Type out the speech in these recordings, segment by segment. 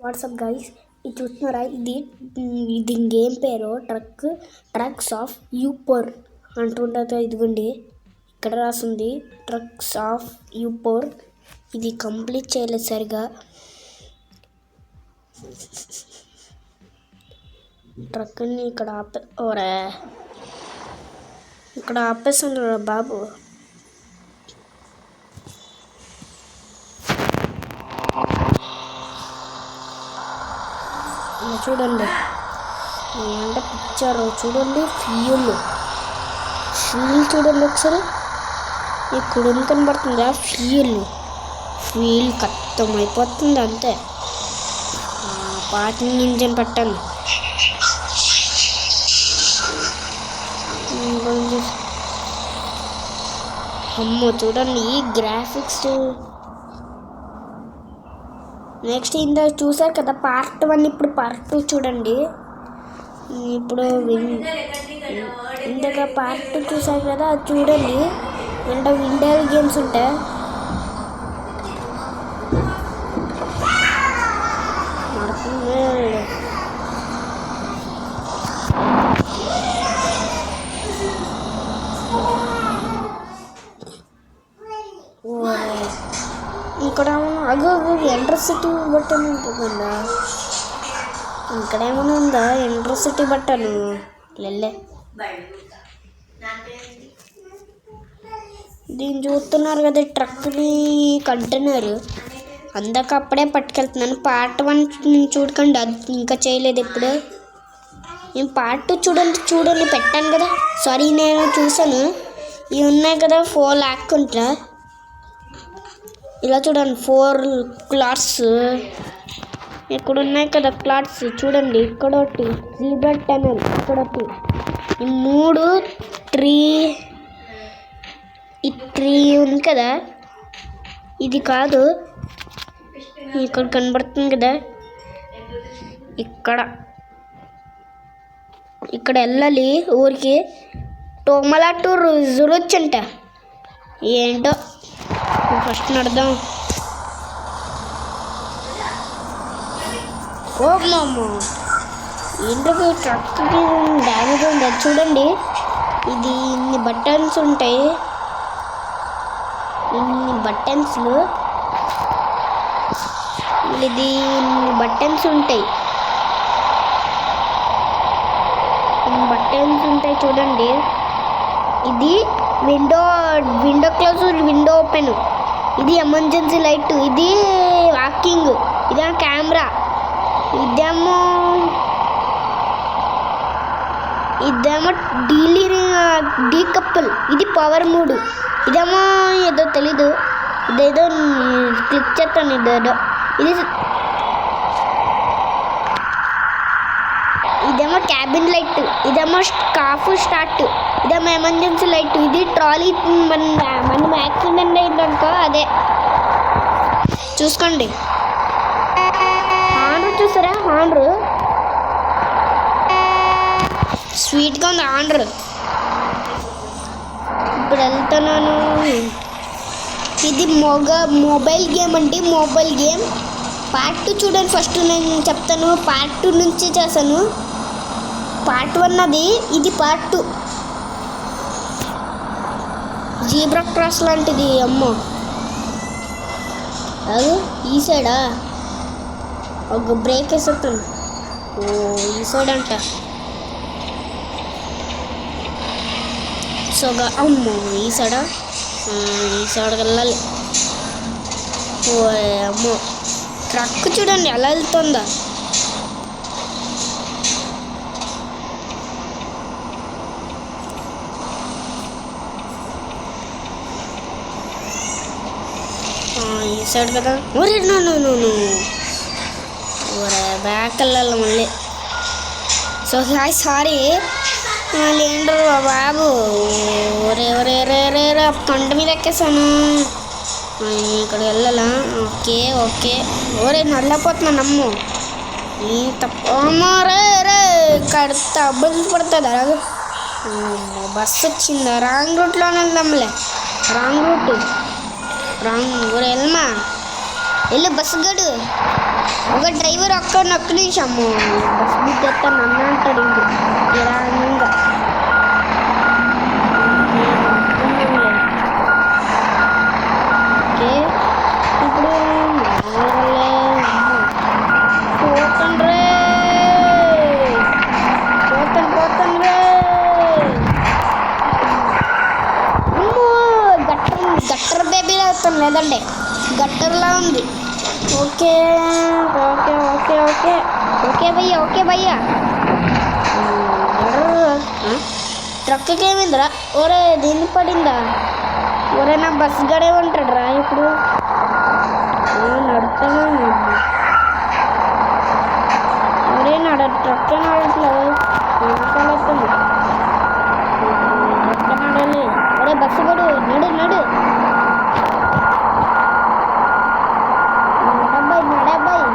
WhatsApp guys, ఇది చూస్తున్నారా? ఇది గేమ్ పేరు ట్రక్స్ ఆఫ్ యూపోర్ అంటుండగా. ఇదిగోండి, ఇక్కడ రాసింది ట్రక్స్ ఆఫ్ యూపోర్. ఇది కంప్లీట్ చేయలేదు సరిగా. ట్రక్ని ఇక్కడ ఆపేస్తున్నారు బాబు. చూడండి ఏంటంటే పిక్చర్ చూడండి. ఫ్యూల్ చూడండి ఒకసారి. ఇక్కడ కనబడుతుంది ఆ ఫ్యూల్ ఖతం అయిపోతుంది అంతే. పార్కింగ్ ఇంజన్ పెట్టాను. అమ్మో చూడండి ఈ గ్రాఫిక్స్. నెక్స్ట్ ఇందాక చూసారు కదా పార్ట్ 1, ఇప్పుడు పార్ట్ 2 చూడండి. ఇప్పుడు ఇందాక పార్ట్ 2 చూసారు కదా, అది చూడండి. అంటే ఇండియన్ గేమ్స్ ఉంటాయి. ఇక్కడ ఎలక్ట్రిసిటీ బటన్ ఉంటుందా? ఇక్కడ ఏమైనా ఉందా ఎలక్ట్రిసిటీ బటన్? లెల్లే దీన్ని చూస్తున్నారు కదా, ట్రక్ని కంటైనర్ అందాక అప్పుడే పట్టుకెళ్తున్నాను. పార్ట్ 1 చూడకండి, అది ఇంకా చేయలేదు ఇప్పుడు. నేను పార్ట్ 2 చూడండి పెట్టాను కదా. సారీ, నేను చూసాను. ఇవి ఉన్నాయి కదా 4 లాక్కుంటా. ఇలా చూడండి 4 క్లాత్స్ ఇక్కడ ఉన్నాయి కదా. క్లాత్స్ చూడండి, ఇక్కడ ఒకటి జీబ్రా టనల్, ఇక్కడ ఒకటి. ఈ 3 ట్రీ ఉంది కదా, ఇది కాదు. ఇక్కడ కనబడుతుంది కదా, ఇక్కడ వెళ్ళాలి ఊరికి. టోమలా టు జురొచ్చంట. ఏంటో ఫస్ట్ నడదాం. ఓ మామ, ఏంటో ట్రక్కి డ్యామేజ్ ఉంది. చూడండి, ఇది ఇన్ని బటన్స్ ఉంటాయి. ఇన్ని బటన్స్లు ఉంటాయి. చూడండి, ఇది విండో క్లోజ్, విండో ఓపెన్. ఇది ఎమర్జెన్సీ లైట్, ఇది వాకింగ్, ఇదేమో కెమెరా, ఇదేమో డీకపుల్, ఇది పవర్ మూడు. ఇదేమో ఏదో తెలీదు, ఇదేదో క్లిక్ చేస్తాను. ఇదేమో క్యాబిన్ లైట్, ఇదేమో కాఫ్ స్టార్ట్, ఇదేమో ఎమర్జెన్సీ లైట్. ఇది ట్రాలీ, మనం యాక్సిడెంట్ అయిందనుకో అదే. చూసుకోండి, హార్న్ చూసారా? హార్న్ స్వీట్గా ఉంది. హార్న్ ఇప్పుడు వెళ్తున్నాను. ఇది మొబైల్ గేమ్ అండి, మొబైల్ గేమ్. పార్ట్ 2 చూడండి. ఫస్ట్ నేను చెప్తాను, పార్ట్ 2 నుంచి చేశాను. పార్ట్ 1 అది, ఇది పార్ట్ 2. జీబ్రా క్రాస్ లాంటిది. అమ్మో, అది ఈ సైడా? ఒక బ్రేక్ వేసేస్తాను. ఓ ఈ సైడ్ అంట. అమ్మో ఈ సైడా? ఈ సైడ్కి వెళ్ళాలి. ఓ అమ్మో, ట్రక్ చూడండి ఎలా వెళ్తుందా. ఈ సైడ్ కదా. ఒరే ఒరే బ్యాక్ వెళ్ళాలి మళ్ళీ. సో సారీ ఏంటో బాబు. ఒరే పంట మీద ఎక్కేసాను. ఇక్కడ వెళ్ళాలా? ఓకే. ఒరే నల్లపోతున్నాను. అమ్మో రే తబ్బులు పడుతుంది. అలాగే బస్సు వచ్చిందా? రాంగ్ రూట్లోనే వెళ్దాంలే. Wrong route. ఒరే వెళ్ళమా, వెళ్ళు బస్సు గడు. ఒక డ్రైవర్ ఒక్క నిమిషము బస్ బుక్ చేస్తాను అన్న అంటాడు ఇంక నిదానంగా. ఓకే ఇప్పుడు పోతాను రే పోతాను రే. గట్టర్ బేబీలా అవుతాను లేదండి గట్టర్లా ఉంది. Okay okay okay okay okay భయ్యా ట్రక్కి ఏమైందిరా? ఒరే దీన్ని పడిందా? ఒరే నా బస్ గడే ఉంటాడు రా ఇప్పుడు నడుపుతాను. ఒరే ట్రక్ నడట్లేదు వెనకాలవుతుంది ట్రక్ నడాలి. ఒరే బస్సు గడు నడు నడబ్బాయి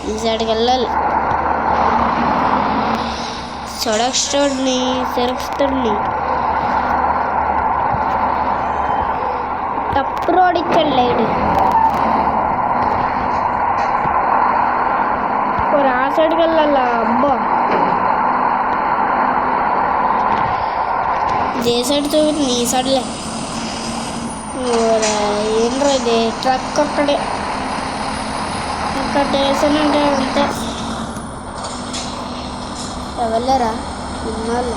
ఈ సైడ్కి వెళ్ళాలి. సడక్ స్టోర్ని సెరక్స్టోర్ని తప్పు రోడ్ ఇచ్చాడు లేడు. ఆ సైడ్కి వెళ్ళాలా? అబ్బా ఏ సైడ్ చూపుతుంది ఈ సైడ్లే. ఏంట్రా ఇది ట్రక్ ఒక్కడే ఇక్కడ వేసానంటే అంతే. ఎవరు సినిమాలు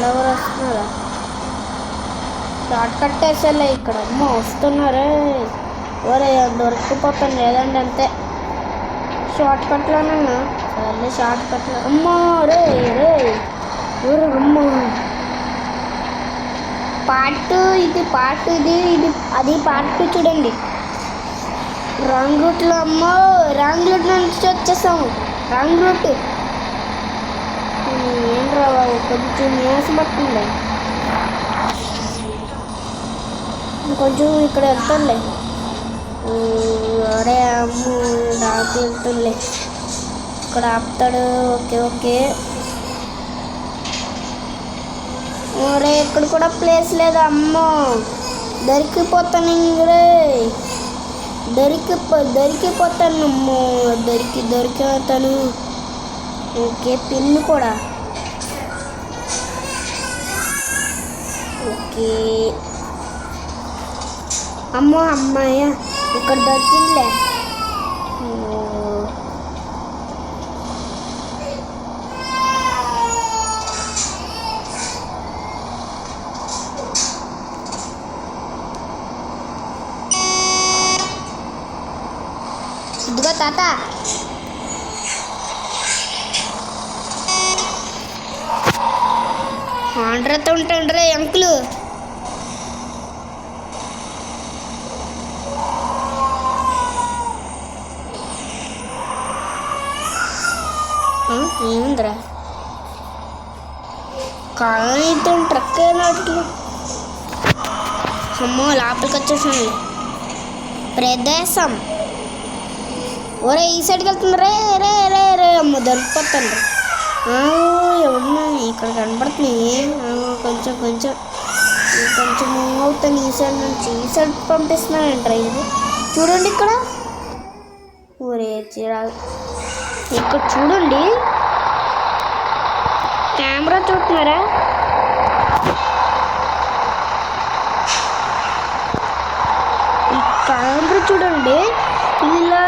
ఎవరు వస్తున్నారా? షార్ట్ కట్ వేసేలే ఇక్కడ. అమ్మ వస్తున్నారే ఎవరే దొరికిపోతాను లేదండి అంతే షార్ట్ కట్లోనన్నా సరే షార్ట్ కట్లో. అమ్మా రే ఎవరు అమ్మ పార్ట్ ఇది అది పార్ట్ చూడండి. రాంగ్ రూట్లో అమ్మ రాంగ్ రూట్ నుంచి వచ్చేసాము. రాంగ్ రూట్ ఏం రావు కొంచెం నీరసం పడుతుంది. కొంచెం ఇక్కడ వెళ్తానులే. అరే అమ్మ దాకా వెళ్తుందిలే ఇక్కడ ఆపుతాడు. ఓకే ఒరే ఇక్కడ కూడా ప్లేస్ లేదు. అమ్మో దొరికిపోతాను ఇంకరే దొరికిపోతాను. అమ్మో దొరికిపోతాను. ఓకే పిన్ను కూడా ఓకే. అమ్మో అమ్మాయ ఇక్కడ దొరికిందిలే. ఇదిగో తాత ఆండ్రతో ఉంటాండ్రే అంకులు. ఏముందిరా కాలనీతో ట్రక్ అయినట్లు. అమ్మో లోపలికి వచ్చేసాను ప్రదేశం. ఒరే ఈ సైడ్కి వెళ్తుంది రే రే రే రే అమ్మ దొరికిపోతాను. ఎవరున్నా ఇక్కడ కనపడుతున్నాయి. కొంచెం మూవ్ అవుతాను ఈ సైడ్ నుంచి. ఈ సైడ్ పంపిస్తున్నానంటారా ఇది చూడండి ఇక్కడ. ఒరే చిరాకు ఇక్కడ చూడండి కెమెరా చూస్తున్నారా? ఈ కెమెరా చూడండి ఇలా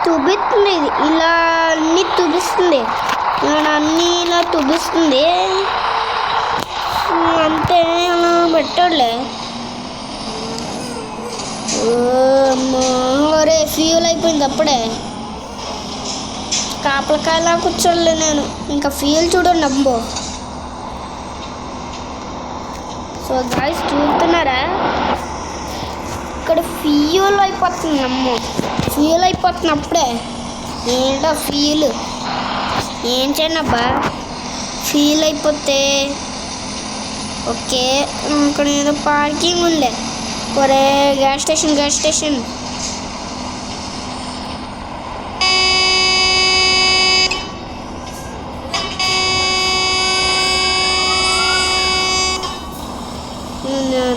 చూపిస్తుంది. ఇలా అన్నీ చూపిస్తుంది. అన్నీ ఇలా చూపిస్తుంది అంతే. అలా పెట్టాడులే. ఒరే ఫ్యూల్ అయిపోయింది అప్పుడే. కాపలకాయలా కూర్చోలే నేను. ఇంకా ఫ్యూల్ చూడండి అమ్మో. సో గాయ్స్ చూస్తున్నారా ఇక్కడ ఫ్యూల్ అయిపోతుంది. అమ్మో ఫ్యూల్ అయిపోతుంది అప్పుడే. ఏంటో ఫ్యూల్ ఏం చేయండి అబ్బా ఫ్యూల్ అయిపోతే. ఓకే ఇక్కడ ఏదో పార్కింగ్ ఉండే. ఒరే గ్యాస్ స్టేషన్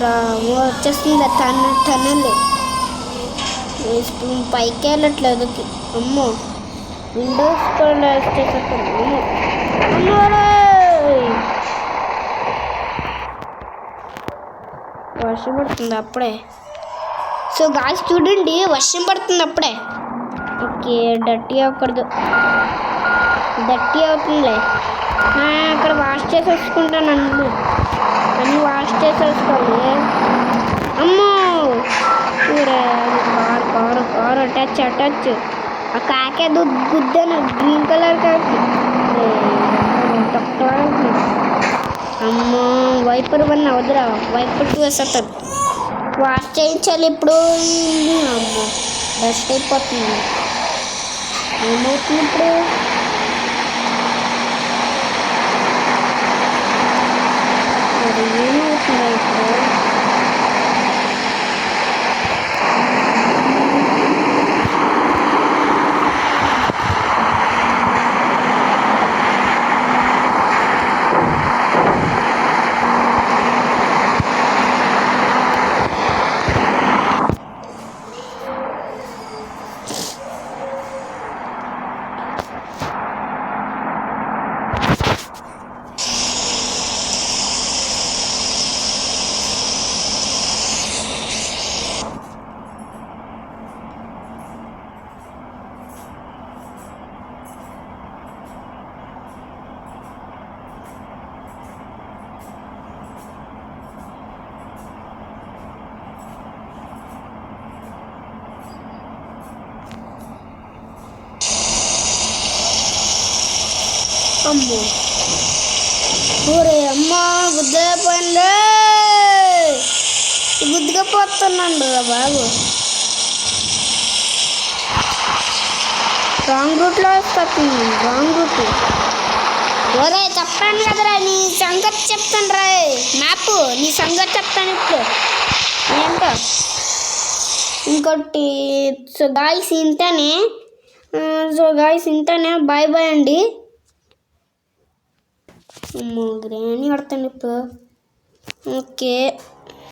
వచ్చేస్తుంది టన్నెల్ పైకి వెళ్ళట్లేదు. అమ్మో విండోస్ కూడా వచ్చేసరికి వర్షం పడుతుంది అప్పుడే. సో గాయ్స్ చూడండి, వర్షం పడుతుంది అప్పుడే. ఓకే డర్టీ అవ్వకూడదు, డర్టీ అవుతుందిలే. అక్కడ వాష్ చేసేసుకుంటాను అన్నీ వాష్ చేసేసుకోవాలి. అమ్మో కారు అటాచ్ ఆ కాకే గుద్దాను, గ్రీన్ కలర్ కాకి. అమ్మో వైపర్ 1 అవదురా, వైపర్ 2 వేసేస్తాను. వాష్ చేయించాలి ఇప్పుడు. అమ్మో డస్ట్ అయిపోతుంది. ఏమవుతుంది ఇప్పుడు? అది ఏమవుతుందా ఇప్పుడు? అమ్మో ఊరే అమ్మ గుద్దపోయింది, గుద్దుగా పోతున్నాను రా బాబు. రాంగ్ రూట్లో వస్తుంది, రాంగ్ రూట్. ఒరే చెప్పాను కదరా, నీ సంగతి చెప్తాను రా. మ్యాప్ నీ సంగతి చెప్తాను ఇప్పుడు ఏంటో. ఇంకోటి సో గాయ్స్ ఇంతనే బాయ్ బాయ్ అండి. గ్రాని ఆడతాను ఇప్పుడు. ఓకే